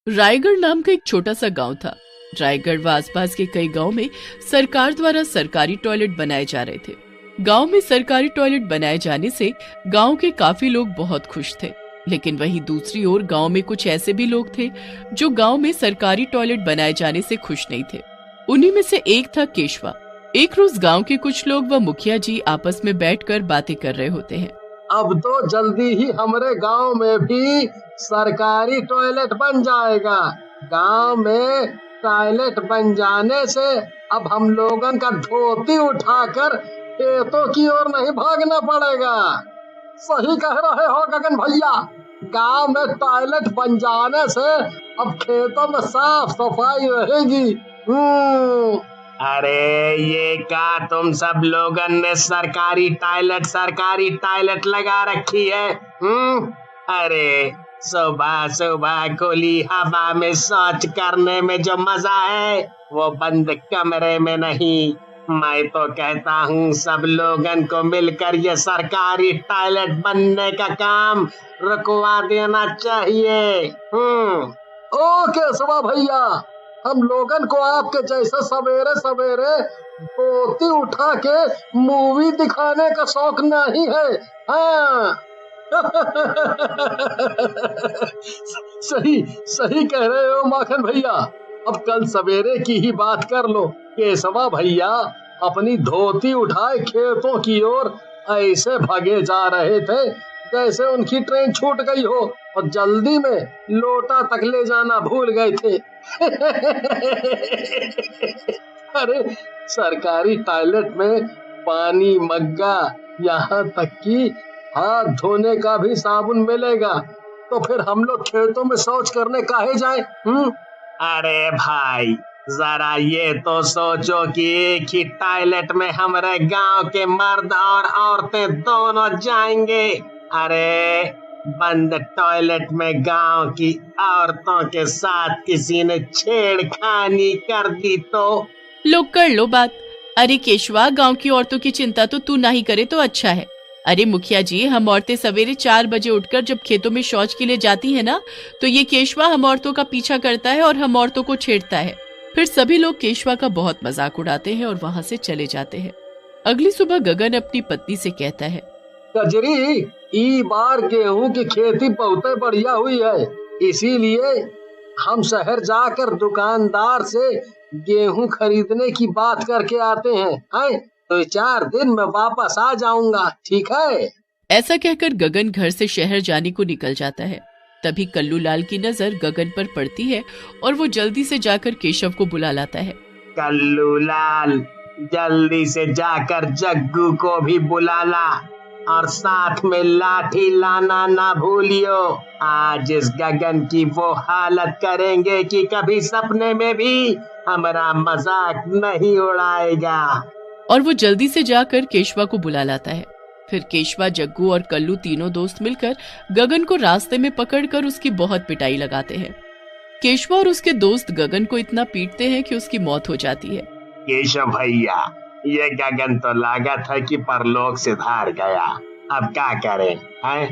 रायगढ़ नाम का एक छोटा सा गांव था। रायगढ़ व आसपास के कई गांव में सरकार द्वारा सरकारी टॉयलेट बनाए जा रहे थे। गांव में सरकारी टॉयलेट बनाए जाने से गांव के काफी लोग बहुत खुश थे, लेकिन वहीं दूसरी ओर गांव में कुछ ऐसे भी लोग थे जो गांव में सरकारी टॉयलेट बनाए जाने से खुश नहीं थे। उन्हीं में से एक था केशवा। एक रोज गांव के कुछ लोग व मुखिया जी आपस में बैठकर बातें कर रहे होते हैं। अब तो जल्दी ही हमारे गांव में भी सरकारी टॉयलेट बन जाएगा। गांव में टॉयलेट बन जाने से अब हम लोगन का धोती उठाकर खेतों की ओर नहीं भागना पड़ेगा। सही कह रहे हो गगन भैया, गांव में टॉयलेट बन जाने से अब खेतों में साफ सफाई रहेगी। अरे ये क्या तुम सब लोगन ने सरकारी टॉयलेट लगा रखी है? अरे सुबह सुबह खुली हवा में शौच करने में जो मजा है वो बंद कमरे में नहीं। मैं तो कहता हूँ सब लोगन को मिलकर ये सरकारी टॉयलेट बनने का काम रुकवा देना चाहिए। ओके सुबह भैया, हम लोगन को आपके जैसे सवेरे सवेरे धोती उठा के मूवी दिखाने का शौक नहीं है। हाँ सही कह रहे हो माखन भैया। अब कल सवेरे की ही बात कर लो। केशवा भैया अपनी धोती उठाए खेतों की ओर ऐसे भागे जा रहे थे जैसे उनकी ट्रेन छूट गई हो और जल्दी में लोटा तक ले जाना भूल गए थे। अरे सरकारी टॉयलेट में पानी, मग्गा, यहाँ तक कि हाथ धोने का भी साबुन मिलेगा, तो फिर हम लोग खेतों में शौच करने काहे जाएं? अरे भाई जरा ये तो सोचो कि एक ही टॉयलेट में हमारे गांव के मर्द और औरतें दोनों जाएंगे। अरे बंद टॉयलेट में गांव की औरतों के साथ किसी ने छेड़खानी कर दी तो लोग कर लो बात। अरे केशवा, गांव की औरतों की चिंता तो तू ना ही करे तो अच्छा है। अरे मुखिया जी, हम औरतें सवेरे 4 बजे उठकर जब खेतों में शौच के लिए जाती है ना, तो ये केशवा हम औरतों का पीछा करता है और हम औरतों को छेड़ता है। फिर सभी लोग केशवा का बहुत मजाक उड़ाते हैं और वहाँ से चले जाते हैं। अगली सुबह गगन अपनी पत्नी से कहता है, कजरी, ई बार गेहूं की खेती बहुत बढ़िया हुई है, इसीलिए हम शहर जाकर दुकानदार से गेहूं खरीदने की बात करके आते हैं। तो 4 दिन में वापस आ जाऊंगा, ठीक है? ऐसा कहकर गगन घर से शहर जाने को निकल जाता है। तभी कल्लू लाल की नजर गगन पर पड़ती है और वो जल्दी से जाकर केशव को बुला लाता है। कल्लू लाल, जल्दी से जाकर जग्गू को भी बुला ला और साथ में लाठी लाना ना भूलियो। आज इस गगन की वो हालत करेंगे कि कभी सपने में भी हमारा मजाक नहीं उड़ाएगा। और वो जल्दी से जाकर केशवा को बुला लाता है। फिर केशवा, जग्गू और कल्लू तीनों दोस्त मिलकर गगन को रास्ते में पकड़कर उसकी बहुत पिटाई लगाते हैं। केशवा और उसके दोस्त गगन को इतना पीटते हैं कि उसकी मौत हो जाती है। केशव भैया, ये गगन तो लागत है कि परलोक से धार गया, अब क्या करें हैं?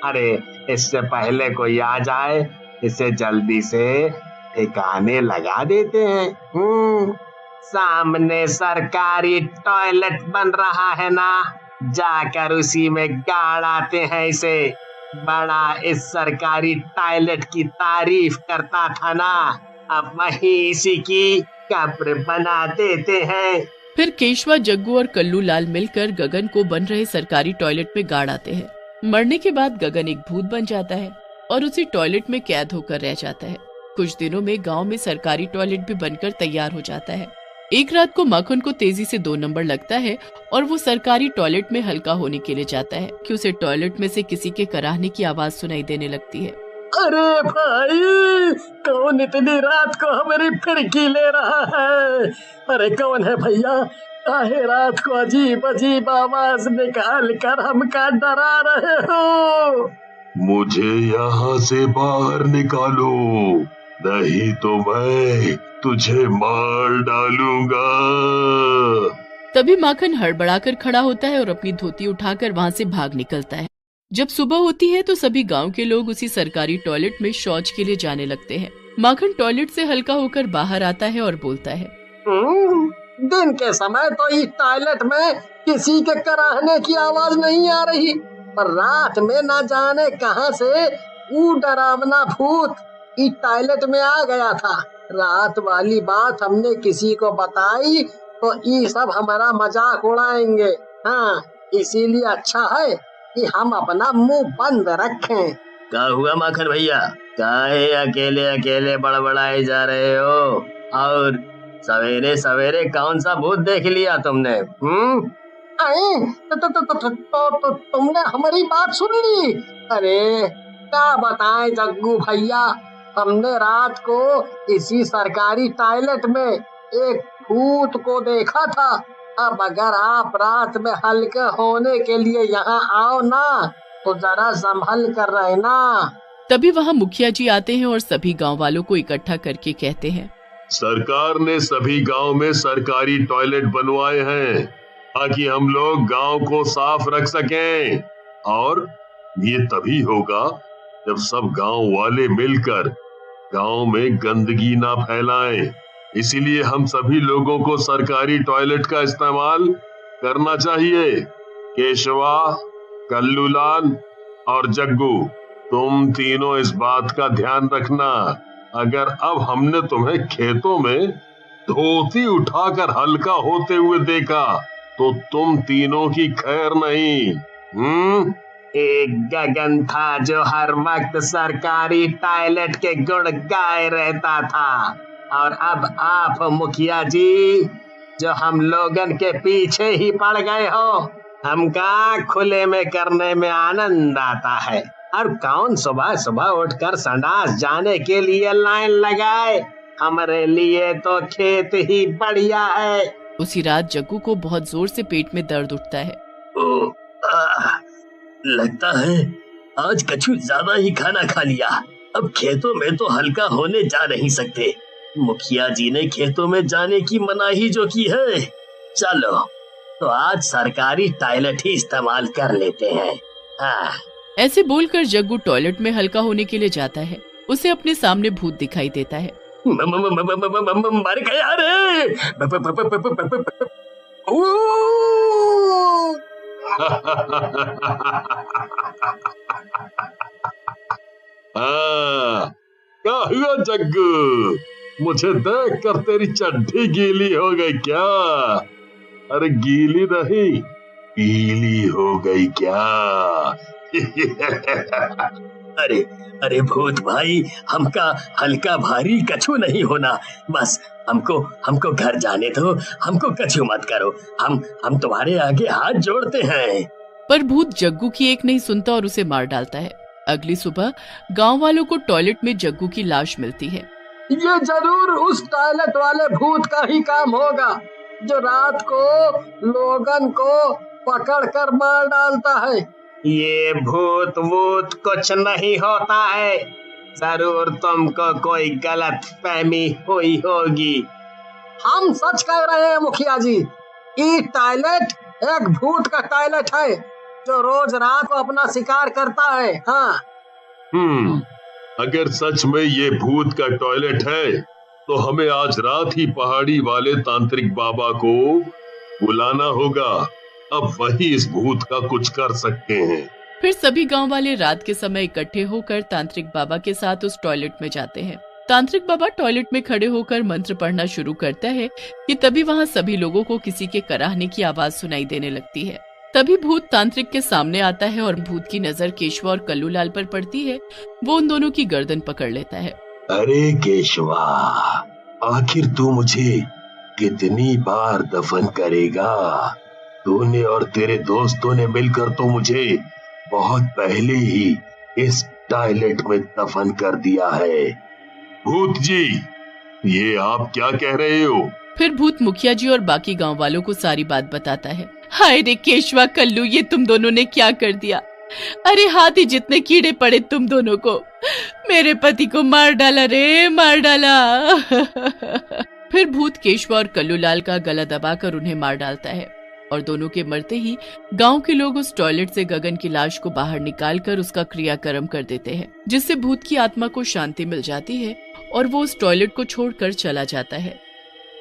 अरे इससे पहले कोई आ जाए, इसे जल्दी से ठिकाने लगा देते हैं। सामने सरकारी टॉयलेट बन रहा है ना, जाकर उसी में गाड़ आते हैं इसे। बड़ा इस सरकारी टॉयलेट की तारीफ करता था ना, अब वहीं इसी की कब्र बना देते हैं। फिर केशवा, जग्गू और कल्लू लाल मिलकर गगन को बन रहे सरकारी टॉयलेट में गाड़ आते हैं। मरने के बाद गगन एक भूत बन जाता है और उसी टॉयलेट में कैद होकर रह जाता है। कुछ दिनों में गांव में सरकारी टॉयलेट भी बनकर तैयार हो जाता है। एक रात को माखन को तेजी से 2 नंबर लगता है और वो सरकारी टॉयलेट में हल्का होने के लिए जाता है कि उसे टॉयलेट में से किसी के कराहने की आवाज सुनाई देने लगती है। अरे भाई, कौन इतनी रात को हमारी फिरकी ले रहा है? अरे कौन है भैया? काहे रात को अजीब अजीब आवाज निकाल कर हमका डरा रहे हो? मुझे यहाँ से बाहर निकालो, नहीं तो मैं तुझे मार डालूंगा। तभी माखन हड़बड़ाकर खड़ा होता है और अपनी धोती उठाकर वहाँ से भाग निकलता है। जब सुबह होती है तो सभी गांव के लोग उसी सरकारी टॉयलेट में शौच के लिए जाने लगते हैं। माखन टॉयलेट से हल्का होकर बाहर आता है और बोलता है, दिन के समय तो इस टॉयलेट में किसी के कराहने की आवाज नहीं आ रही, पर रात में ना जाने कहां से वो डरावना भूत इस टॉयलेट में आ गया था। रात वाली बात हमने किसी को बताई तो ये सब हमारा मजाक उड़ाएंगे। हाँ, इसीलिए अच्छा है कि हम अपना मुंह बंद रखें। क्या हुआ माखन भैया, काहे अकेले अकेले बड़बड़ाए जा रहे हो? और सवेरे सवेरे कौन सा भूत देख लिया तुमने? तो तुमने हमारी बात सुन ली? अरे क्या बताएं जग्गू भैया, हमने रात को इसी सरकारी टॉयलेट में एक भूत को देखा था। अब अगर आप रात में हल्के होने के लिए यहाँ आओ ना तो जरा संभल कर रहना। तभी वहाँ मुखिया जी आते हैं और सभी गांव वालों को इकट्ठा करके कहते हैं, सरकार ने सभी गांव में सरकारी टॉयलेट बनवाए हैं ताकि हम लोग गांव को साफ रख सकें, और ये तभी होगा जब सब गांव वाले मिलकर गांव में गंदगी ना फैलाएं। इसीलिए हम सभी लोगों को सरकारी टॉयलेट का इस्तेमाल करना चाहिए। केशवा, कल्लूलाल और जग्गू, तुम तीनों इस बात का ध्यान रखना। अगर अब हमने तुम्हें खेतों में धोती उठाकर हल्का होते हुए देखा तो तुम तीनों की खैर नहीं। एक गगन था जो हर वक्त सरकारी टॉयलेट के गुण गाए रहता था, और अब आप मुखिया जी जो हम लोगन के पीछे ही पड़ गए हो। हमका खुले में करने में आनंद आता है, और कौन सुबह सुबह उठकर संडास जाने के लिए लाइन लगाए? हमारे लिए तो खेत ही बढ़िया है। उसी रात जग्गू को बहुत जोर से पेट में दर्द उठता है। लगता है आज कछु ज्यादा ही खाना खा लिया। अब खेतों में तो हल्का होने जा नहीं सकते। मुखिया जी ने खेतों में जाने की मनाही जो की है। चलो तो आज सरकारी टॉयलेट ही इस्तेमाल कर लेते हैं। हाँ। ऐसे बोलकर जग्गू टॉयलेट में हल्का होने के लिए जाता है। उसे अपने सामने भूत दिखाई देता है। मर गया रे। क्या हुआ जग्गू, मुझे देख कर तेरी चड्डी गीली हो गई क्या? अरे गीली नहीं, पीली हो गई क्या? अरे अरे भूत भाई, हमका हल्का भारी कछु नहीं होना। बस हमको घर जाने दो। हमको कछु मत करो। हम तुम्हारे आगे हाथ जोड़ते हैं। पर भूत जग्गू की एक नहीं सुनता और उसे मार डालता है। अगली सुबह गांव वालों को टॉयलेट में जग्गू की लाश मिलती है। ये जरूर उस टॉयलेट वाले भूत का ही काम होगा जो रात को लोगन को पकड़ कर मार डालता है। ये भूत वूत कुछ नहीं होता है। जरूर तुमको कोई गलत फहमी हुई होगी। हम सच कह रहे हैं मुखिया जी, ये टॉयलेट एक भूत का टॉयलेट है जो रोज रात को अपना शिकार करता है। हाँ। अगर सच में ये भूत का टॉयलेट है तो हमें आज रात ही पहाड़ी वाले तांत्रिक बाबा को बुलाना होगा। अब वही इस भूत का कुछ कर सकते हैं। फिर सभी गांव वाले रात के समय इकट्ठे होकर तांत्रिक बाबा के साथ उस टॉयलेट में जाते हैं। तांत्रिक बाबा टॉयलेट में खड़े होकर मंत्र पढ़ना शुरू करता है कि तभी वहाँ सभी लोगों को किसी के कराहने की आवाज सुनाई देने लगती है। तभी भूत तांत्रिक के सामने आता है और भूत की नजर केशवा और कल्लूलाल पर पड़ती है। वो उन दोनों की गर्दन पकड़ लेता है। अरे केशवा, आखिर तू मुझे कितनी बार दफन करेगा? तूने और तेरे दोस्तों ने मिलकर तो मुझे बहुत पहले ही इस टॉयलेट में दफन कर दिया है। भूत जी, ये आप क्या कह रहे हो? फिर भूत मुखिया जी और बाकी गांव वालों को सारी बात बताता है। हाय रे केशवा, कल्लू, ये तुम दोनों ने क्या कर दिया? अरे हाथी जितने कीड़े पड़े तुम दोनों को। मेरे पति को मार डाला रे, मार डाला। फिर भूत केशवा और कल्लूलाल का गला दबाकर उन्हें मार डालता है और दोनों के मरते ही गांव के लोग उस टॉयलेट से गगन की लाश को बाहर निकालकर उसका क्रियाक्रम कर देते हैं, जिससे भूत की आत्मा को शांति मिल जाती है और वो उस टॉयलेट को छोड़कर चला जाता है।